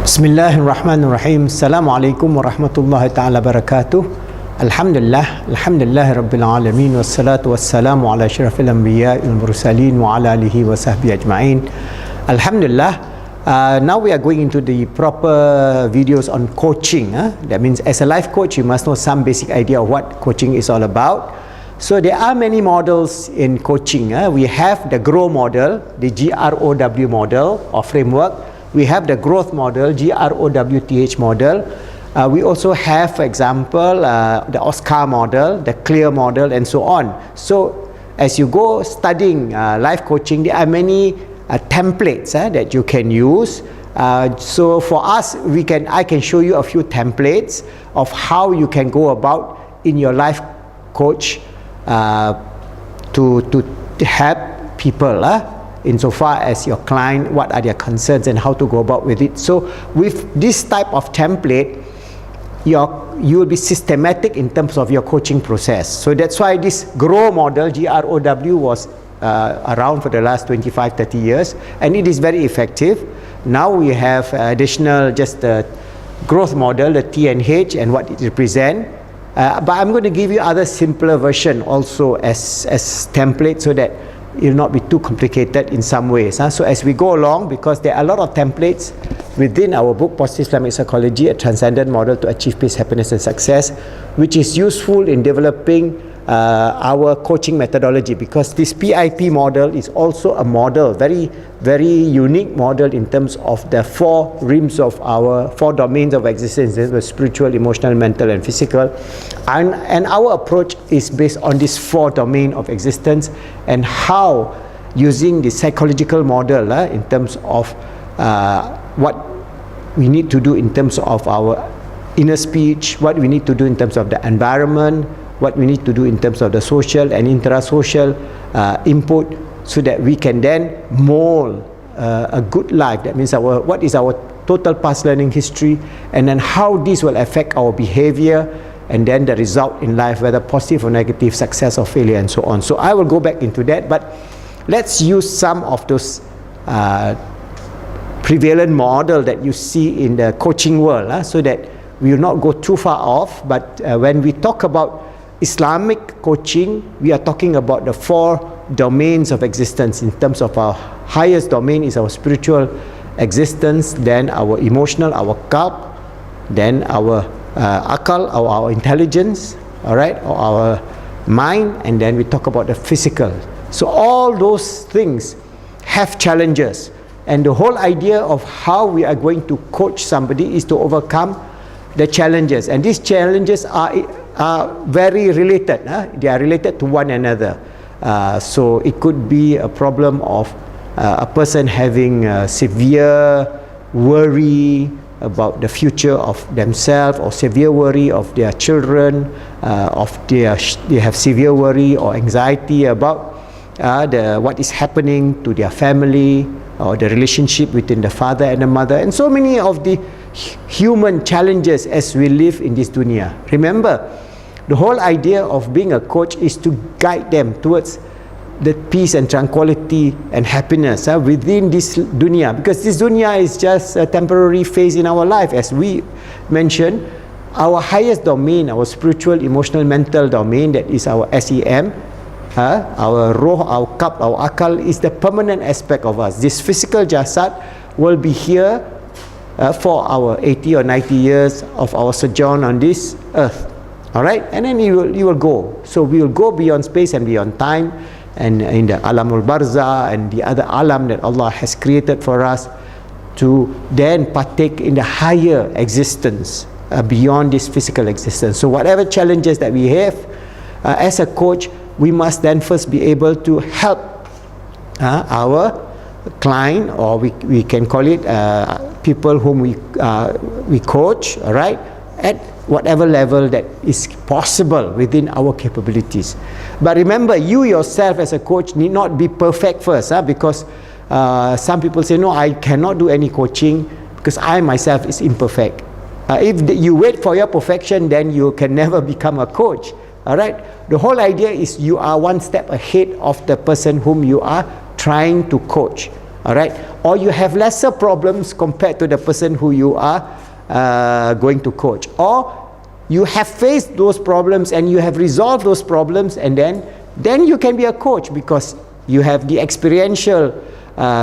Bismillahirrahmanirrahim. Assalamualaikum warahmatullahi ta'ala barakatuh. Alhamdulillah rabbil alamin, wassalatu wassalamu ala asyrafil anbiya wal mursalin wa ala alihi wa sahbihi ajma'in. Alhamdulillah. Now we are going into the proper videos on coaching. That means as a life coach, you must know some basic idea of what coaching is all about. So there are many models in coaching. We have the GROW model, the GROW model or framework. We have the growth model, GROWTH model. We also have, for example, the OSCAR model, the CLEAR model, and so on. So as you go studying life coaching, there are many templates that you can use. So for us, I can show you a few templates of how you can go about in your life coach to help people. Insofar as your client, what are their concerns and how to go about with it. So with this type of template, you will be systematic in terms of your coaching process. So that's why this GROW model, GROW, was around for the last 25-30 years, and it is very effective. Now we have additional just the growth model, the T and H, and what it represents. But I'm going to give you other simpler version also as template, so that it will not be too complicated in some ways. So as we go along, because there are a lot of templates within our book, Positive Islamic Psychology, a Transcendent Model to Achieve Peace, Happiness and Success, which is useful in developing our coaching methodology, because this PIP model is also a model, very unique model in terms of the four rims of our four domains of existence, the spiritual, emotional, mental and physical, and our approach is based on this four domain of existence, and how using the psychological model in terms of what we need to do in terms of our inner speech, what we need to do in terms of the environment, what we need to do in terms of the social and intrasocial input, so that we can then mold a good life. That means what is our total past learning history, and then how this will affect our behavior, and then the result in life, whether positive or negative, success or failure, and so on. So I will go back into that, but let's use some of those prevalent model that you see in the coaching world, so that we will not go too far off. But when we talk about Islamic coaching, we are talking about the four domains of existence. In terms of our highest domain is our spiritual existence, then our emotional, our qalb, then our akal, our intelligence, all right, or our mind, and then we talk about the physical. So all those things have challenges, and the whole idea of how we are going to coach somebody is to overcome the challenges, and these challenges are very related. They are related to one another. So it could be a problem of a person having severe worry about the future of themselves, or severe worry of their children, they have severe worry or anxiety about what is happening to their family, or the relationship between the father and the mother, and so many of the human challenges as we live in this dunya. Remember, the whole idea of being a coach is to guide them towards the peace and tranquility and happiness within this dunya, because this dunya is just a temporary phase in our life. As we mentioned, our highest domain, our spiritual, emotional, mental domain, that is our SEM, our roh, our qalb, our akal, is the permanent aspect of us. This physical jasad will be here for our 80 or 90 years of our sojourn on this earth. Alright, and then you will go. So we will go beyond space and beyond time, and in the alamul barza and the other alam that Allah has created for us, to then partake in the higher existence beyond this physical existence. So whatever challenges that we have as a coach, we must then first be able to help our client, or we can call it people whom we coach, all right, at whatever level that is possible within our capabilities. But remember, you yourself as a coach need not be perfect first, because some people say, no, I cannot do any coaching because I myself is imperfect. If you wait for your perfection, then you can never become a coach. All right, the whole idea is you are one step ahead of the person whom you are trying to coach. all right, or you have lesser problems compared to the person who you are going to coach, or you have faced those problems and you have resolved those problems, and then you can be a coach because you have the experiential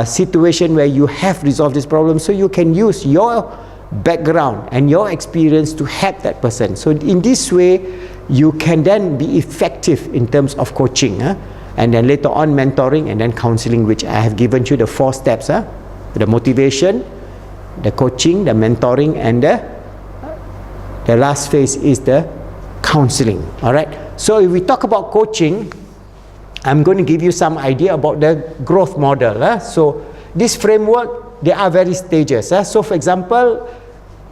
situation where you have resolved this problem, so you can use your background and your experience to help that person. So in this way you can then be effective in terms of coaching, and then later on mentoring and then counseling, which I have given you the 4 steps, the motivation, the coaching, the mentoring, and the last phase is the counseling. All right, so if we talk about coaching, I'm going to give you some idea about the growth model. So this framework, there are various stages. So for example,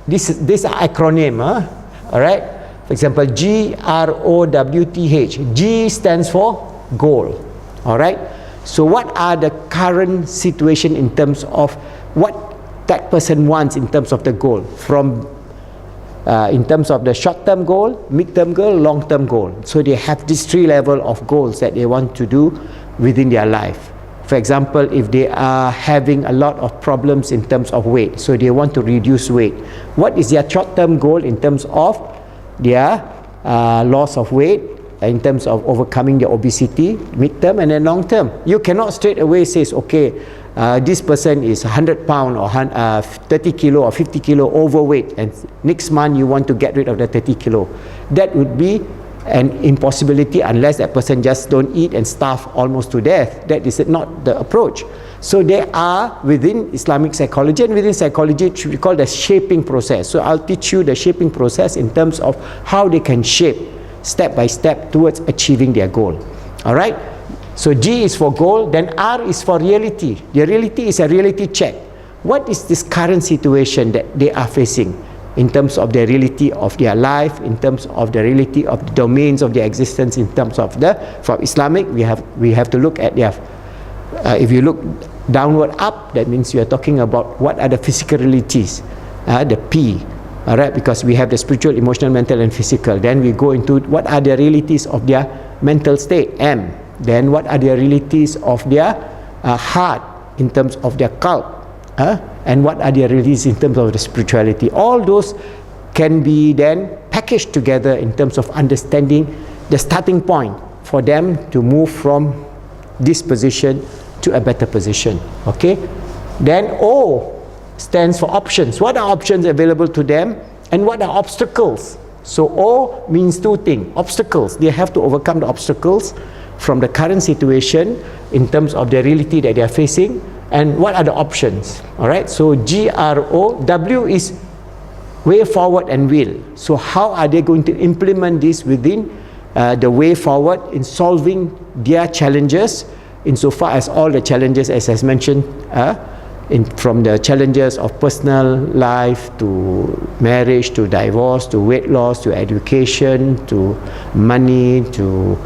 this are acronym. All right, for example, GROWTH. G stands for goal. All right, so what are the current situation in terms of what that person wants in terms of the goal, from in terms of the short-term goal, mid-term goal, long-term goal. So they have these 3 levels of goals that they want to do within their life. For example, if they are having a lot of problems in terms of weight, so they want to reduce weight, what is their short-term goal in terms of their loss of weight, in terms of overcoming their obesity, mid-term, and then long-term? You cannot straight away say, okay, this person is 100 pound or 30 kilo or 50 kilo overweight, and next month you want to get rid of the 30 kilo. That would be an impossibility unless that person just don't eat and starve almost to death. That is not the approach. So there are, within Islamic psychology and within psychology, which we call the shaping process. So I'll teach you the shaping process in terms of how they can shape step by step towards achieving their goal. All right, so G is for goal, then R is for reality. The reality is a reality check. What is this current situation that they are facing in terms of the reality of their life, in terms of the reality of the domains of their existence, in terms of from Islamic, we have to look at their if you look downward up, that means you are talking about what are the physical realities, the P. All right, because we have the spiritual, emotional, mental, and physical. Then we go into what are the realities of their mental state, M. Then what are the realities of their heart in terms of their cult, and what are the realities in terms of the spirituality. All those can be then packaged together in terms of understanding the starting point for them to move from this position to a better position. Okay, then O stands for options. What are options available to them, and what are obstacles? So O means 2 things. Obstacles, they have to overcome the obstacles from the current situation in terms of the reality that they are facing, and what are the options. All right, so GRO. W is way forward and will. So how are they going to implement this within the way forward in solving their challenges, insofar as all the challenges, as I mentioned, from the challenges of personal life to marriage to divorce to weight loss to education to money to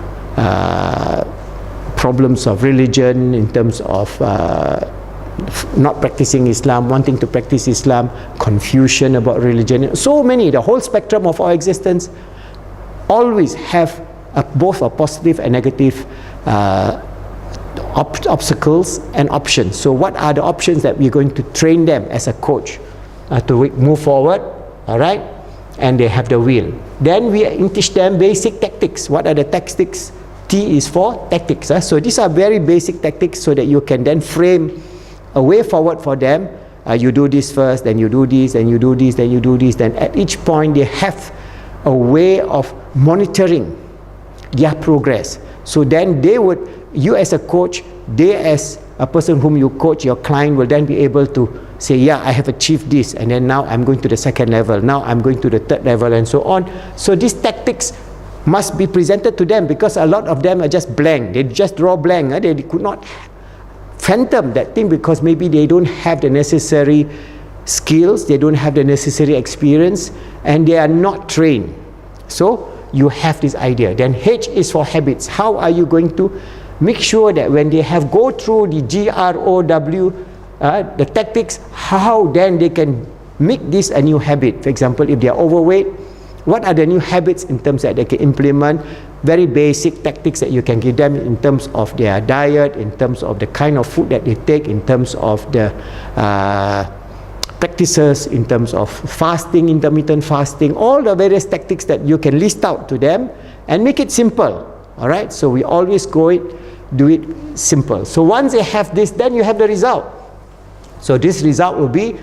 problems of religion, in terms of not practicing Islam, wanting to practice Islam, confusion about religion, so many, the whole spectrum of our existence always have both a positive and negative obstacles and options. So what are the options that we're going to train them as a coach to move forward? All right, and they have the will. Then we teach them basic tactics. What are the tactics? T is for tactics. So these are very basic tactics, so that you can then frame a way forward for them. You do this first, then you do this, then you do this, then you do this. Then at each point they have a way of monitoring their progress. So then they would, you as a coach, they as a person whom you coach, your client will then be able to say, yeah, I have achieved this, and then now I'm going to the 2nd level, now I'm going to the 3rd level, and so on. So these tactics must be presented to them, because a lot of them are just blank. They just draw blank. They could not fathom that thing, because maybe they don't have the necessary skills, they don't have the necessary experience, and they are not trained. So you have this idea. Then H is for habits. How are you going to make sure that when they have go through the GROW, the tactics, how then they can make this a new habit? For example, if they are overweight, What are the new habits in terms that they can implement? Very basic tactics that you can give them in terms of their diet, in terms of the kind of food that they take, in terms of the practices, in terms of fasting, intermittent fasting, all the various tactics that you can list out to them and make it simple. All right, so we always do it simple. So once they have this, then you have the result. So this result will be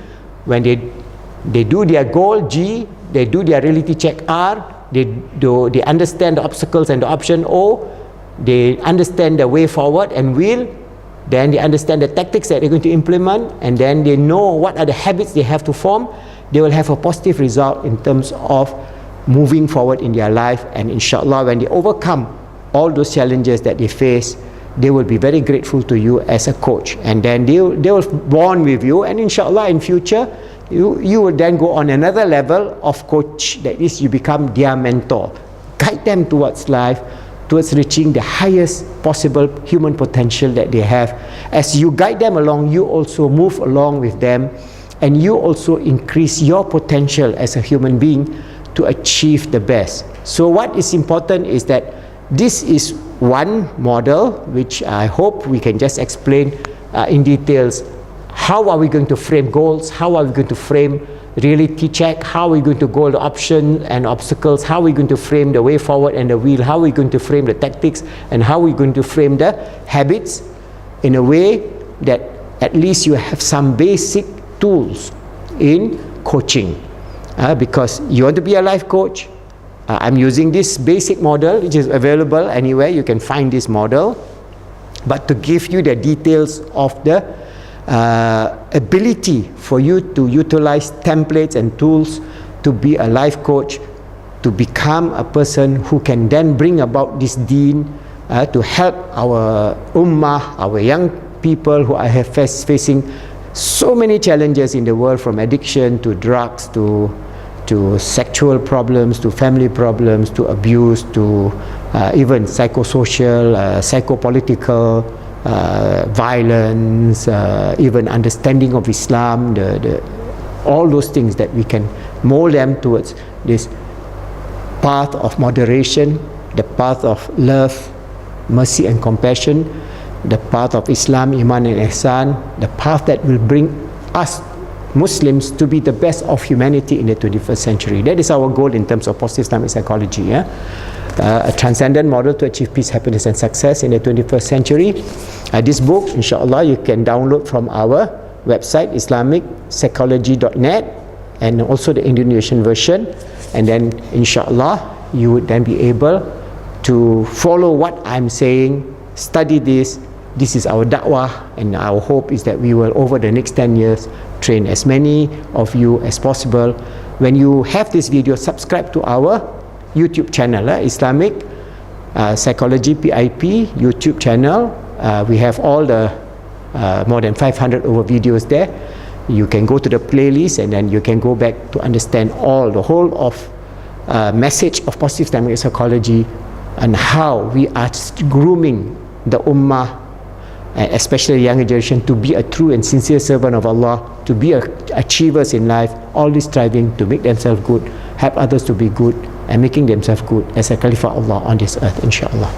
when they do their goal G, they do their reality check R, they understand the obstacles and the option O, they understand the way forward and will, then they understand the tactics that they're going to implement, and then they know what are the habits they have to form. They will have a positive result in terms of moving forward in their life, and inshallah when they overcome all those challenges that they face, they will be very grateful to you as a coach, and then they will bond with you, and inshallah in future you will then go on another level of coach, that is you become their mentor, guide them towards life, towards reaching the highest possible human potential that they have. As you guide them along, you also move along with them, and you also increase your potential as a human being to achieve the best. So what is important is that this is one model which I hope we can just explain in details. How are we going to frame goals? How are we going to frame reality check? How are we going to go the options and obstacles? How are we going to frame the way forward and the wheel? How are we going to frame the tactics? And how are we going to frame the habits in a way that at least you have some basic tools in coaching? Because you want to be a life coach, I'm using this basic model which is available anywhere. You can find this model, but to give you the details of the ability for you to utilize templates and tools to be a life coach, to become a person who can then bring about this deen to help our ummah, our young people who are facing so many challenges in the world, from addiction to drugs to sexual problems, to family problems, to abuse, to even psychosocial, psychopolitical violence, even understanding of Islam, all those things that we can mold them towards this path of moderation, the path of love, mercy and compassion, the path of Islam, Iman and Ihsan, the path that will bring us Muslims to be the best of humanity in the 21st century. That is our goal in terms of positive Islamic psychology. A transcendent model to achieve peace, happiness and success in the 21st century. This book, inshallah, you can download from our website, islamicspsychology.net, and also the Indonesian version, and then inshallah you would then be able to follow what I'm saying, study this. This is our da'wah, and our hope is that we will, over the next 10 years, train as many of you as possible. When you have this video, subscribe to our YouTube channel, Islamic Psychology PIP YouTube channel. We have all the more than 500 over videos there. You can go to the playlist, and then you can go back to understand the whole of message of positive Islamic psychology, and how we are grooming the ummah, especially the younger generation, to be a true and sincere servant of Allah, to be achievers in life, always striving to make themselves good, help others to be good, and making themselves good as a Caliph of Allah on this earth, inshallah.